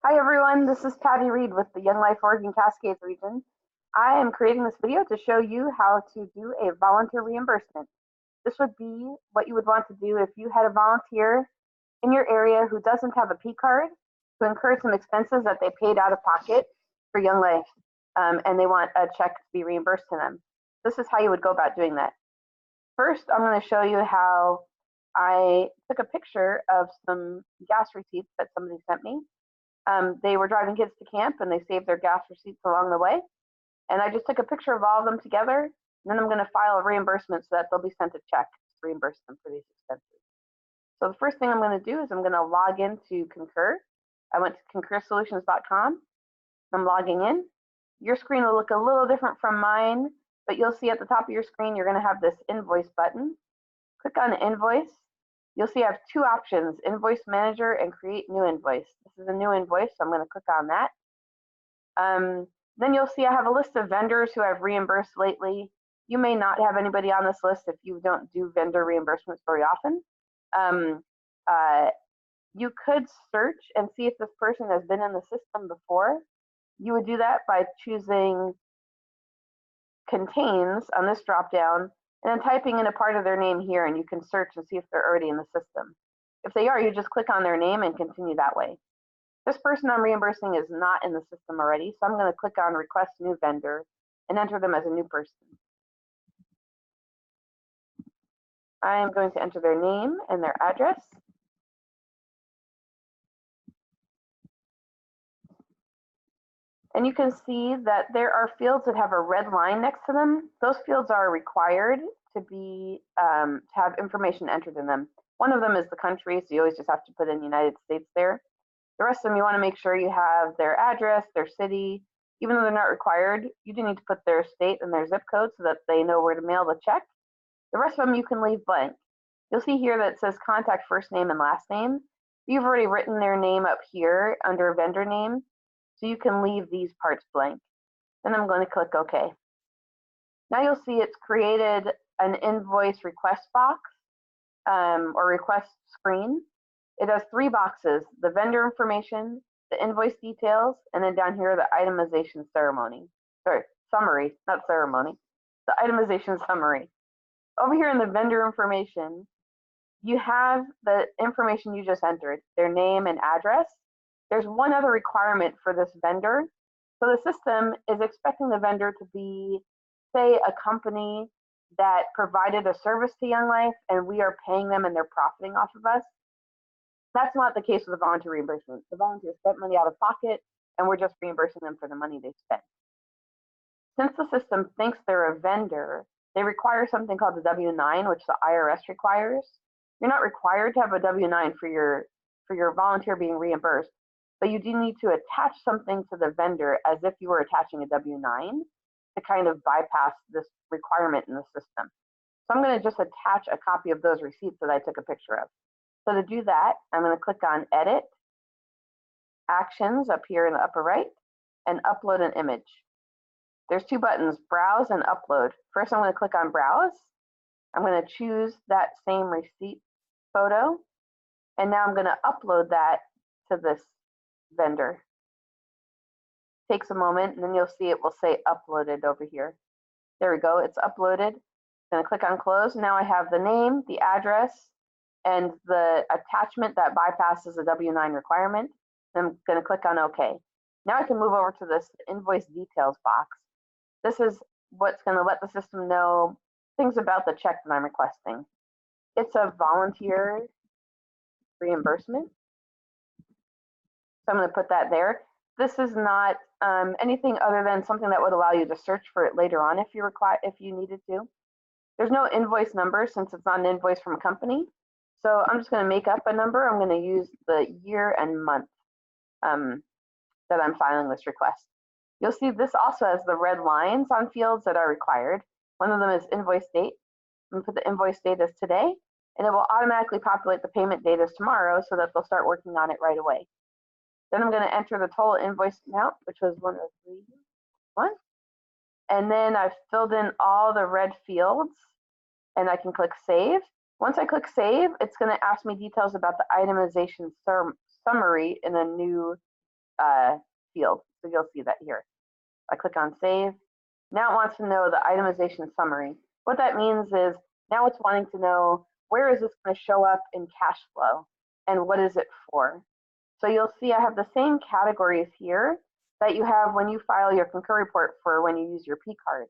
Hi everyone, this is Patty Reed with the Young Life Oregon Cascades region. I am creating this video to show you how to do a volunteer reimbursement. This would be what you would want to do if you had a volunteer in your area who doesn't have a P card to incur some expenses that they paid out of pocket for Young Life, and they want a check to be reimbursed to them. This is how you would go about doing that. First, I'm going to show you how I took a picture of some gas receipts that somebody sent me. They were driving kids to camp and they saved their gas receipts along the way. And I just took a picture of all of them together. And then I'm going to file a reimbursement so that they'll be sent a check to reimburse them for these expenses. So the first thing I'm going to do is I'm going to log into Concur. I went to concursolutions.com. I'm logging in. Your screen will look a little different from mine, but you'll see at the top of your screen, you're going to have this invoice button. Click on Invoice. You'll see I have two options, Invoice Manager and Create New Invoice. This is a new invoice, so I'm going to click on that. Then you'll see I have a list of vendors who I've reimbursed lately. You may not have anybody on this list if you don't do vendor reimbursements very often. You could search and see if this person has been in the system before. You would do that by choosing Contains on this drop down, and then typing in a part of their name here, and you can search and see if they're already in the system. If they are, you just click on their name and continue that way. This person I'm reimbursing is not in the system already, so I'm going to click on Request New Vendor and enter them as a new person. I am going to enter their name and their address. And you can see that there are fields that have a red line next to them. Those fields are required to be to have information entered in them. One of them is the country, so you always just have to put in United States there. The rest of them, you want to make sure you have their address, their city. Even though they're not required, you do need to put their state and their zip code so that they know where to mail the check. The rest of them you can leave blank. You'll see here that it says contact first name and last name. You've already written their name up here under vendor name, so you can leave these parts blank. Then I'm going to click OK. Now you'll see it's created an invoice request box or request screen. It has three boxes, the vendor information, the invoice details, and then down here, the itemization summary, not ceremony, the itemization summary. Over here in the vendor information, you have the information you just entered, their name and address. There's one other requirement for this vendor. So the system is expecting the vendor to be, say, a company that provided a service to Young Life and we are paying them and they're profiting off of us. That's not the case with the volunteer reimbursement. The volunteer spent money out of pocket and we're just reimbursing them for the money they spent. Since the system thinks they're a vendor, they require something called the W-9, which the IRS requires. You're not required to have a W-9 for your volunteer being reimbursed, but you do need to attach something to the vendor as if you were attaching a W-9 to kind of bypass this requirement in the system. So I'm going to just attach a copy of those receipts that I took a picture of. So to do that, I'm going to click on Edit, Actions up here in the upper right, and Upload an Image. There's two buttons, Browse and Upload. First, I'm going to click on Browse. I'm going to choose that same receipt photo, and now I'm going to upload that to this vendor. Takes a moment, and then you'll see it will say uploaded over here. There we go, it's uploaded. I'm going to click on Close. Now I have the name, the address, and the attachment that bypasses the W-9 requirement. I'm going to click on OK. Now I can move over to this invoice details box. This is what's going to let the system know things about the check that I'm requesting. It's a volunteer reimbursement. So I'm going to put that there. This is not anything other than something that would allow you to search for it later on if you needed to. There's no invoice number since it's not an invoice from a company. So I'm just going to make up a number. I'm going to use the year and month that I'm filing this request. You'll see this also has the red lines on fields that are required. One of them is invoice date. I'm going to put the invoice date as today, and it will automatically populate the payment date as tomorrow so that they'll start working on it right away. Then I'm going to enter the total invoice amount, which was 103.1. And then I've filled in all the red fields, and I can click Save. Once I click Save, it's going to ask me details about the itemization summary in a new field. So you'll see that here. I click on save. Now it wants to know the itemization summary. What that means is now it's wanting to know where is this going to show up in cash flow and what is it for. So you'll see I have the same categories here that you have when you file your Concur report for when you use your P card.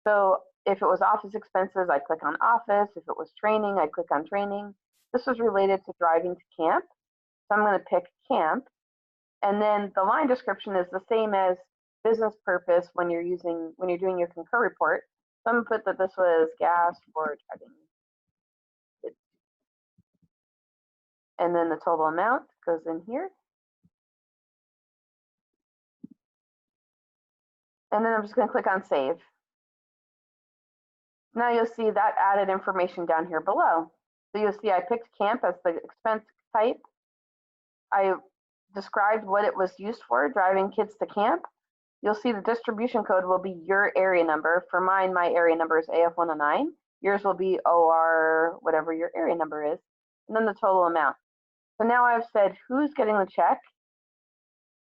So if it was office expenses, I click on office. If it was training, I click on training. This was related to driving to camp. So I'm going to pick camp. And then the line description is the same as business purpose when you're doing your Concur report. So I'm going to put that this was gas for driving. And then the total amount goes in here. And then I'm just going to click on save. Now you'll see that added information down here below. So you'll see I picked camp as the expense type. I described what it was used for, driving kids to camp. You'll see the distribution code will be your area number. For mine, my area number is AF109. Yours will be OR, whatever your area number is, and then the total amount. So now I've said who's getting the check,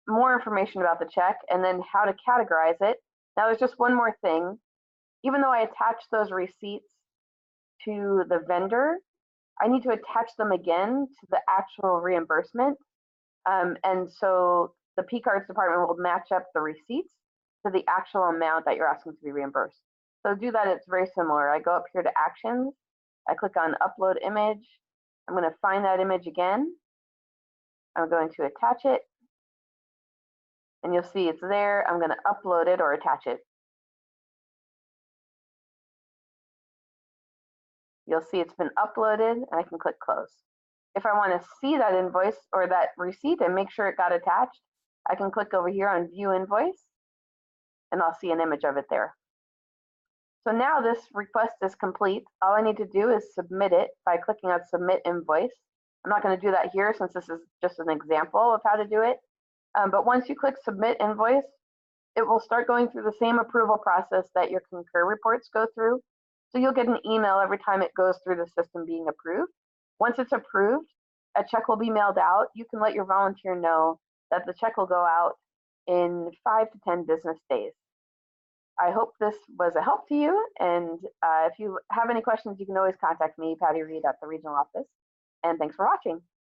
more information about the check, and then how to categorize it. Now there's just one more thing. Even though I attach those receipts to the vendor, I need to attach them again to the actual reimbursement. And so the P cards department will match up the receipts to the actual amount that you're asking to be reimbursed. So to do that, it's very similar. I go up here to actions. I click on upload image. I'm going to find that image again. I'm going to attach it. And you'll see it's there. I'm going to upload it or attach it. You'll see it's been uploaded, and I can click close. If I want to see that invoice or that receipt and make sure it got attached, I can click over here on View Invoice, and I'll see an image of it there. So now this request is complete. All I need to do is submit it by clicking on Submit Invoice. I'm not going to do that here since this is just an example of how to do it. But once you click Submit Invoice, it will start going through the same approval process that your Concur reports go through. So you'll get an email every time it goes through the system being approved. Once it's approved, a check will be mailed out. You can let your volunteer know that the check will go out in 5 to 10 business days. I hope this was a help to you. And if you have any questions, you can always contact me, Patty Reed, at the regional office. And thanks for watching.